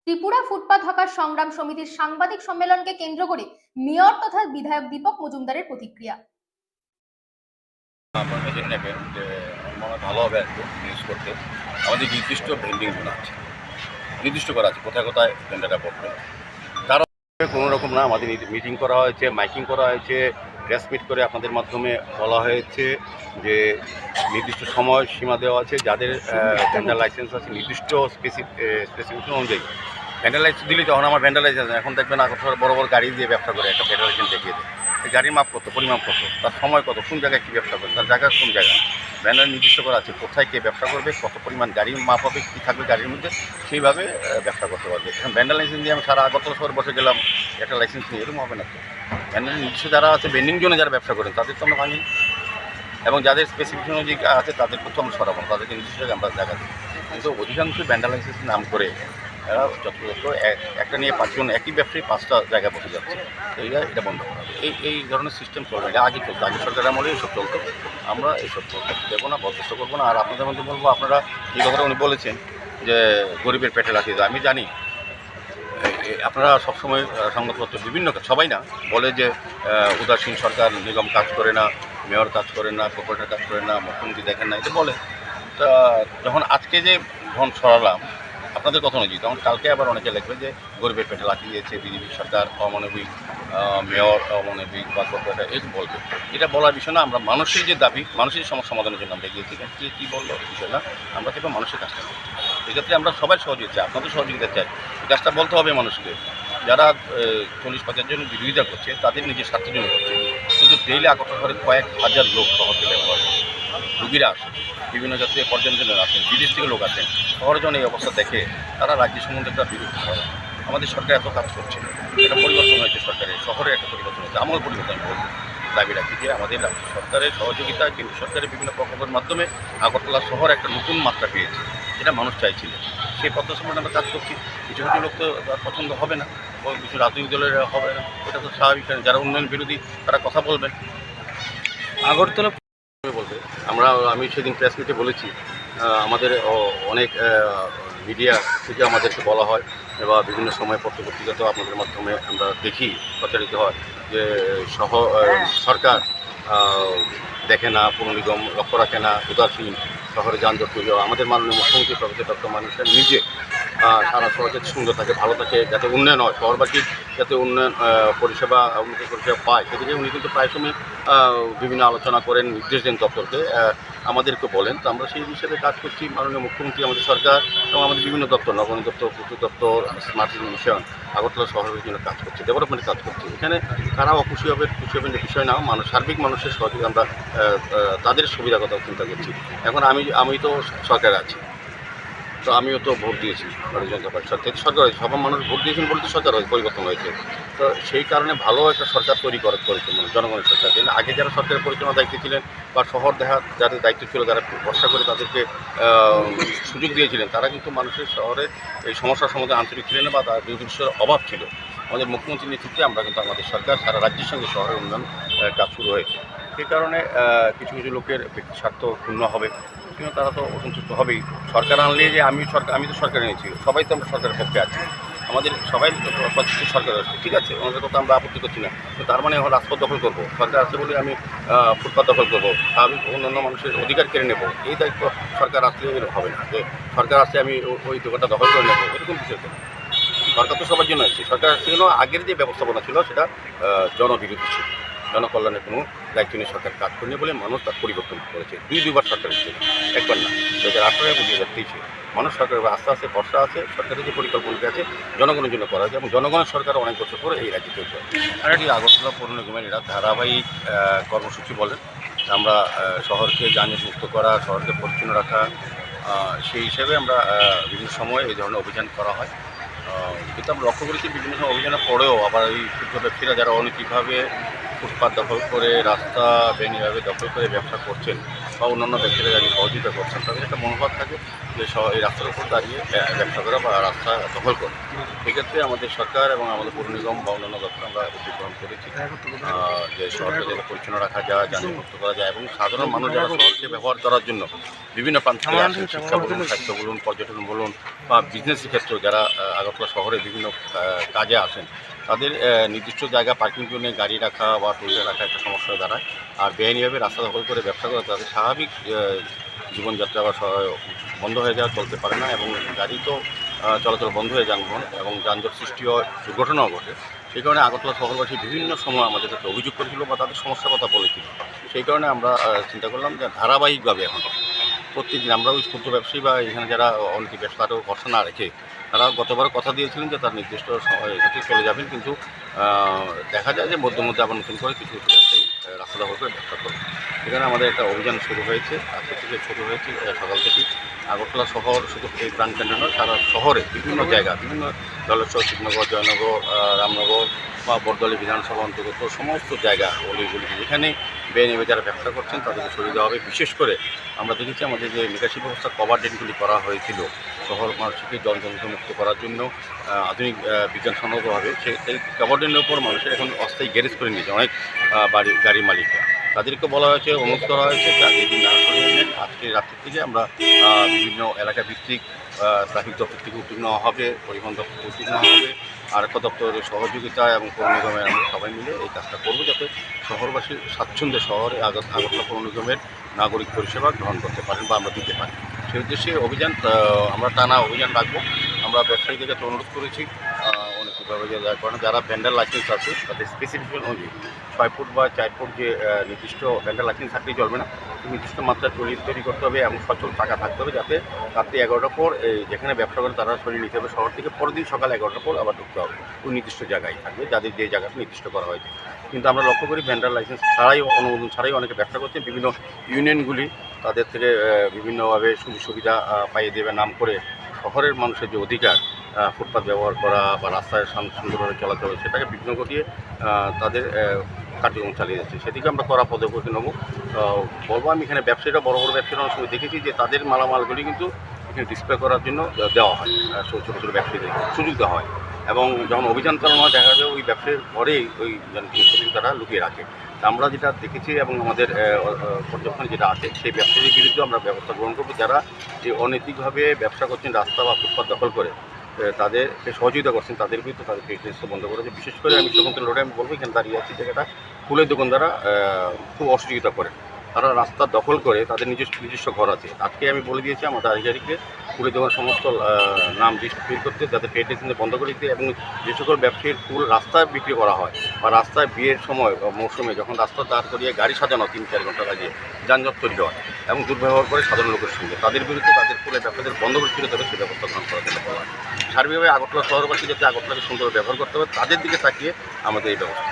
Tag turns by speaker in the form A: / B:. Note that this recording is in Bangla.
A: ত্রিপুরা ফুটপাত হকার সংগ্রাম সমিতির সাংবাদিক সম্মেলনকে কেন্দ্র করে মেয়র তথা বিধায়ক দীপক মজুমদারের প্রতিক্রিয়া।
B: আপনারা জেনে নেবেন যে আমার মনে হয় ভালো হবে একটু নিউজ করতে। আমাদের নির্দিষ্ট ভেন্ডিং জোন আছে, নির্দিষ্ট করা আছে কোথায় কোথায় ভেন্ডাররা পড়বে। তারও কোনো রকম না, আমাদের মিটিং করা হয়েছে, মাইকিং করা হয়েছে, প্রেস মিট করে আপনাদের মাধ্যমে বলা হয়েছে যে নির্দিষ্ট সময় সীমা দেওয়া আছে, যাদের ভেন্ডার লাইসেন্স আছে নির্দিষ্ট স্পেসিফিকেশন অনুযায়ী। ভেন্ডার লাইসেন্স দিলে যখন আমার ভেন্ডার লাইসেন্স, এখন দেখবেন আগরতলা বড় বড় গাড়ি দিয়ে ব্যবসা করে একটা ভেন্ডার লাইসেন্স দেখিয়ে দেয়। এই গাড়ির মাপ কত, পরিমাপ কত, তার সময় কত, কোন জায়গায় কী ব্যবসা করে, তার জায়গা কোন জায়গায় ভ্যান্ডার নির্দিষ্ট করা আছে, কোথায় কে ব্যবসা করবে, কত পরিমাণ গাড়ির মাপ হবে, কী থাকবে গাড়ির মধ্যে, সেইভাবে ব্যবসা করতে পারবে। এখন ভ্যান্ডার লাইসেন্স দিয়ে আমি সারা আগরতলা শহর বসে গেলাম একটা লাইসেন্স নিয়ে, এরকম হবে না তো। ভ্যান্ডার নির্দিষ্ট যারা আছে বেন্ডিং জোনে যারা ব্যবসা করেন তাদের তো আমরা ভাঙি, এবং যাদের স্পেসিফিকেশন অনুযায়ী আছে তাদের তো আমরা সরাবো, তাদেরকে নির্দিষ্ট জায়গায় আমরা দেখা দিই। কিন্তু অধিকাংশ ভ্যান্ডার লাইসেন্সের নাম করে এরা যথাযথ একটা নিয়ে পাঁচজন একই ব্যবসায়ী পাঁচটা জায়গায় বসে যাচ্ছে। তো এটা বন্ধ করা হবে। এই ধরনের সিস্টেম চলবে, এটা আগে চলতো, আগে সরকারের আমলে এইসব চলতো। আমরা এইসব করতে দেবো না, বরদাস্ত করবো না। আর আপনাদের মধ্যে বলবো, আপনারা যে কথাটা উনি বলেছেন যে গরিবের পেটে লাথি দেয়, আমি জানি আপনারা সবসময় সংবাদপত্র বিভিন্ন সবাই না বলে যে উদাসীন সরকার, নিগম কাজ করে না, মেয়র কাজ করে না, কর্পোরেটর কাজ করে না, মুখ্যমন্ত্রী দেখেন না, এটা বলে। তা যখন আজকে যে ধন সরালাম আপনাদের কথা অনুযায়ী, তখন কালকে আবার অনেকে লিখবে যে গরিবের পেটে লাথি দিয়েছে বিজেপি সরকার, অমানবিক মেয়র, অমানবিক বা কর্পোরেটর, এই বলবে। এটা বলার বিষয় না। আমরা মানুষের যে দাবি, মানুষের সমস্যা সমাধানের জন্য আমরা এগিয়েছি। কে কী বললো বিষয় না, আমরা কিন্তু মানুষের কাজটা করি। এক্ষেত্রে আমরা সবাই সহযোগিতা চাই, আপনাদের সহযোগিতা চাই। এই কাজটা বলতে হবে মানুষকে। যারা 40-50 জন বিরোধিতা করছে তাদের নিজের স্বার্থের জন্য করছে, কিন্তু ডেইলি আগরতলা শহরে কয়েক হাজার লোক শহর থেকে ব্যবহার করে, রুগীরা আসে, বিভিন্ন জাতীয় পর্যটনের আসেন, বিদেশ থেকে লোক আসেন। শহরের জন্য এই অবস্থা দেখে তারা রাজ্য সম্বন্ধে একটা বিরোধ করে। আমাদের সরকার এত কাজ করছে, একটা পরিবর্তন হয়েছে সরকারের, শহরে একটা পরিবর্তন হয়েছে, আমল পরিবর্তন করবে। দাবি রাখি যে আমাদের রাজ্য সরকারের সহযোগিতা, কেন্দ্র সরকারের বিভিন্ন প্রকল্পের মাধ্যমে আগরতলা শহর একটা নতুন মাত্রা পেয়েছে, যেটা মানুষ চাইছিল। সেই প্রত্যাশা মধ্যে আমরা কাজ করছি। কিছু কিছু লোক তো পছন্দ হবে না, কিছু রাজনৈতিক দলের হবে না, এটা তো স্বাভাবিক। যারা উন্নয়ন বিরোধী তারা কথা বলবেন, আগরতলা বলবে। আমি সেদিন প্রেস মিটে বলেছি, আমাদের অনেক মিডিয়া থেকে আমাদেরকে বলা হয় বা বিভিন্ন সময় পত্রপত্রিকাতেও আপনাদের মাধ্যমে আমরা দেখি, প্রচারিত হয় যে সরকার দেখে না, পৌর নিগম লক্ষ্য রাখে না, উদাসীন, শহরে যানজট তৈরি হয়। আমাদের মাননীয় মুখ্যমন্ত্রী প্রফেসর ডক্টর মানুষের নিজে সারা শহর যাতে সুন্দর থাকে, ভালো থাকে, যাতে উন্নয়ন হয়, শহরবাসীর যাতে উন্নয়ন পরিষেবা উন্নত পরিষেবা পায়, সেদিকে উনি কিন্তু প্রায় সময় বিভিন্ন আলোচনা করেন, নির্দেশ দেন দপ্তরকে, আমাদেরকে বলেন। তো আমরা সেই হিসেবে কাজ করছি। মাননীয় মুখ্যমন্ত্রী, আমাদের সরকার এবং আমাদের বিভিন্ন দপ্তর, নগর দপ্তর, পূর্ত দপ্তর, স্মার্ট সিটি মিশন আগরতলা শহরের জন্য কাজ করছে, ডেভেলপমেন্টে কাজ করছে। এখানে কারাও খুশি হবে, খুশি হবেন যে বিষয় না, সার্বিক মানুষের সহযোগিতা আমরা তাদের সুবিধার কথা চিন্তা করছি। এখন আমি তো সরকারে আছি, তো আমিও তো ভোট দিয়েছি ভারতীয় জনতা পার্টি সরকার হয়েছে, সব মানুষ ভোট দিয়েছেন বলে তো সরকার হয়েছে, পরিবর্তন হয়েছে। তো সেই কারণে ভালো একটা সরকার তৈরি করেছে মানে জনগণের সরকার। কিন্তু আগে যারা সরকারের পরিচালনার দায়িত্বে ছিলেন বা শহর যাদের দায়িত্ব ছিল, যারা ভরসা করে তাদেরকে সুযোগ দিয়েছিলেন, তারা কিন্তু মানুষের শহরের এই সমস্যার সম্বন্ধে আন্তরিক ছিলেন না বা তার দূরদৃষ্টির অভাব ছিল। আমাদের মুখ্যমন্ত্রীর নেতৃত্বে আমরা কিন্তু আমাদের সরকার সারা রাজ্যের সঙ্গে শহরের উন্নয়ন কাজ শুরু হয়েছে। সেই কারণে কিছু কিছু লোকের ব্যক্তি স্বার্থ ক্ষুণ্ণ হবে, কিন্তু তারা তো অসন্তুষ্ট হবেই। সরকার আনলে যে আমি তো সরকার এনেছি, সবাই তো আমরা সরকারের পক্ষে আছি, আমাদের সবাই প্রতিষ্ঠিত সরকার আছে, ঠিক আছে, আমাদের কথা আমরা আপত্তি করছি না। তো তার মানে এখন রাজপথ দখল করবো, সরকার আছে বলে আমি ফুটপাত দখল করবো, স্বাভাবিক অন্যান্য মানুষের অধিকার কেড়ে নেবো, এই দায়িত্ব সরকার আসলে হবে না। যে সরকার আসলে আমি ওই দোকানটা দখল করে নেবো, এরকম বিষয় তো সরকার তো সবার জন্য আছে। সরকার ছিল আগের যে ব্যবস্থাপনা ছিল সেটা জনবিরোধী ছিল, জনকল্যাণের কোনো দায়িত্ব নিয়ে সরকার কাজ করেনি বলে মানুষ তার পরিবর্তন করেছে। দুইবার সরকার এসেছে, একবার না, 2018 এবং 2023 মানুষ সরকারের আস্তে আস্তে ভরসা আছে। সরকারের যে পরিকল্পনাটি আছে জনগণের জন্য করা হয়েছে এবং জনগণের সরকার অনেক বছর পরে এই রাজ্যে চলছে। আর এটি আগরতলা পৌর নিগমের এরা ধারাবাহিক কর্মসূচি বলেন। আমরা শহরকে যানজট মুক্ত করা, শহরকে পরিচ্ছন্ন রাখা, সেই হিসেবে আমরা বিভিন্ন সময় এই ধরনের অভিযান করা হয়। কিন্তু আমরা লক্ষ্য করেছি বিভিন্ন সময় অভিযানের পরেও আবার এই ক্ষুদ্র ব্যক্তিরা যারা অনৈতিকভাবে ফুটপাত দখল করে, রাস্তা বেআইনিভাবে দখল করে ব্যবসা করছেন, বা অন্যান্য ব্যক্তিরা যারা সহযোগিতা করছেন তাদের একটা মনোভাব থাকে যে এই রাস্তার উপর দাঁড়িয়ে ব্যবসা করা বা রাস্তা দখল করা। সেক্ষেত্রে আমাদের সরকার এবং আমাদের পৌর নিগম বা অন্যান্য দপ্তর আমরা উদ্যোগ গ্রহণ করেছি যে শহরকে যাতে পরিচ্ছন্ন রাখা যায়, যানমুক্ত করা যায় এবং সাধারণ মানুষ যারা শহরকে ব্যবহার করার জন্য বিভিন্ন প্রান্ত থেকে আসেন, শিক্ষা বলুন, স্বাস্থ্য বলুন, পর্যটন বলুন বা বিজনেসের ক্ষেত্রেও যারা আগরতলা শহরে বিভিন্ন কাজে আসেন তাদের নির্দিষ্ট জায়গা পার্কিং জন্য গাড়ি রাখা বা টুইলার রাখা একটা সমস্যা হয়ে দাঁড়ায়। আর বেআইনিভাবে রাস্তা দখল করে ব্যবসা করা তাদের স্বাভাবিক জীবনযাত্রা বা বন্ধ হয়ে যাওয়া চলতে পারে না এবং গাড়ি তো চলাচল বন্ধ হয়ে যানবাহন এবং যানজট সৃষ্টি হয়, দুর্ঘটনাও ঘটে। সেই কারণে আগরতলা শহরবাসী বিভিন্ন সময় আমাদের কাছে অভিযোগ করেছিল বা তাদের সমস্যার কথা বলেছিল। সেই কারণে আমরা চিন্তা করলাম যে ধারাবাহিকভাবে এখন প্রত্যেকদিন আমরা ওই ক্ষুদ্র ব্যবসায়ী বা এখানে যারা অনেক ব্যবসা তারও ভরসা না রেখে তারা গতবার কথা দিয়েছিলেন যে তার নির্দিষ্ট এখান থেকে চলে যাবেন, কিন্তু দেখা যায় যে মধ্যে মধ্যে আবার নতুন করে কিছু কিছু ব্যবসায়ী রাস্তা দখল করে ব্যবসা করবে। সেখানে আমাদের একটা অভিযান শুরু হয়েছে, আজকে থেকে শুরু হয়েছে সকাল থেকে। আগরতলা শহর শুধু এই প্রাণকেন্দ্র নয়, সারা শহরে বিভিন্ন জায়গা, বিভিন্ন দলেশ্বর, শিবনগর, জয়নগর, রামনগর বা বরদলি বিধানসভা অন্তর্গত সমস্ত জায়গা অলিগুলি যেখানে বেআইনিভাবে যারা ব্যবসা করছেন তাদেরকে সরিয়ে দেওয়া হবে। বিশেষ করে আমরা দেখেছি আমাদের যে নিকাশি ব্যবস্থা কভার ড্রেনগুলি করা হয়েছিল শহর মানুষকে জলজনিতমুক্ত করার জন্য আধুনিক বিজ্ঞানসম্মতভাবে সেই কভার ড্রেনের উপর মানুষের এখন অস্থায়ী গ্যারেজ করে নিয়েছে অনেক গাড়ির মালিকরা। তাদেরকে বলা হয়েছে, অনুরোধ করা হয়েছে যদি না করে নেন আজকে রাত্রির থেকে আমরা বিভিন্ন এলাকা ভিত্তিক ট্রাফিক দপ্তর থেকে উদ্যোগ নেওয়া হবে, পরিবহন দপ্তর থেকে উদ্যোগ নেওয়া হবে, আরক্ষা দপ্তরের সহযোগিতা এবং পৌর নিগমের আমরা সবাই মিলে এই কাজটা করবো যাতে শহরবাসীর স্বাচ্ছন্দ্যে শহরে আগরতলা পৌর নিগমের নাগরিক পরিষেবা গ্রহণ করতে পারেন বা আমরা দিতে পারি। সেই উদ্দেশ্যে অভিযান আমরা টানা অভিযান রাখবো। আমরা ব্যবসায়ীদের কাছে অনুরোধ করেছি অনেকভাবে যারা ভেন্ডার লাইসেন্স আছে তাদের স্পেসিফিকেশন অনুযায়ী 6 ফুট বা 4 ফুট যে নির্দিষ্ট ভেন্ডার লাইসেন্স থাকলেই চলবে না, নির্দিষ্ট মাত্রায় তৈরি করতে হবে এবং সচল টাকা থাকতে হবে যাতে রাত্রি 11টার পর যেখানে ব্যবসা করে তারা সরিয়ে নিতে হবে শহর থেকে। পরের দিন সকাল 11টার পর আবার ঢুকতে হবে ওই নির্দিষ্ট জায়গায় থাকবে যাদের যে জায়গাটা নির্দিষ্ট করা হয়েছে। কিন্তু আমরা লক্ষ্য করি ভেন্ডার লাইসেন্স ছাড়াই, অনুমোদন ছাড়াই অনেকে ব্যবসা করছে। বিভিন্ন ইউনিয়নগুলি তাদের থেকে বিভিন্নভাবে সুযোগ সুবিধা পাইয়ে দেবে নাম করে শহরের মানুষের যে অধিকার ফুটপাত ব্যবহার করা বা রাস্তায় সুন্দরভাবে চলাচল সেটাকে বিঘ্ন ঘটিয়ে তাদের কার্যক্রম চালিয়ে যাচ্ছে। সেদিকে আমরা কড়া পদক্ষেপ নেব। বলবো আমি এখানে ব্যবসায়ীরা বড় বড় ব্যবসায়ীরা অনেক সময় দেখেছি যে তাদের মালামালগুলি কিন্তু এখানে ডিসপ্লে করার জন্য দেওয়া হয়, ছোটো ছোটো ব্যবসায়ীদের সুযোগ দেওয়া হয় এবং যখন অভিযান চালানো হয় দেখা যায় ওই ব্যবসায়ীর ঘরেই ওই জিনিসপত্র তারা লুকিয়ে রাখে। আমরা যেটা দেখেছি এবং আমাদের পর্যবেক্ষণে যেটা আছে সেই ব্যবসায়ীদের বিরুদ্ধে আমরা ব্যবস্থা গ্রহণ করবো যারা যে অনৈতিকভাবে ব্যবসা করছেন রাস্তা বা ফুটপাত দখল করে তাদেরকে সহযোগিতা করছেন তাদের বিরুদ্ধে তাদের বিজনেসটা বন্ধ করেছে। বিশেষ করে আমি শকুন্তলা রোডে আমি বলবো এখানে দাঁড়িয়ে আছি জায়গাটা ফুলের দোকানদাররা খুব অসহযোগিতা করে, তারা রাস্তা দখল করে তাদের নিজস্ব ঘর আছে। আজকে আমি বলে দিয়েছি আমাদের আধিকারিককে ফুলের দোকান সমস্ত নাম লিস্ট বের করতে যাতে পেড লাইসেন্স বন্ধ করে দিতে এবং যে সকল ব্যবসায়ীর ফুল রাস্তায় বিক্রি করা হয় বা রাস্তায় বিয়ের সময় মৌসুমে যখন রাস্তা দাঁড় করিয়ে গাড়ি সাজানো 3-4 ঘন্টা লাগিয়ে যানজট তৈরি হয় এবং দুর্ব্যবহার করে সাধারণ লোকের সঙ্গে তাদের বিরুদ্ধে তাদের ফুলের ব্যবসাদের বন্ধ করে ফিরে দেবে সেই ব্যবস্থা গ্রহণ করার জন্য বলা হয়। সার্বিকভাবে আগরতলা শহরবাসী যাতে আগরতলাকে সুন্দর ব্যবহার করতে হবে তাদের দিকে তাকিয়ে আমাদের এই ব্যবস্থা।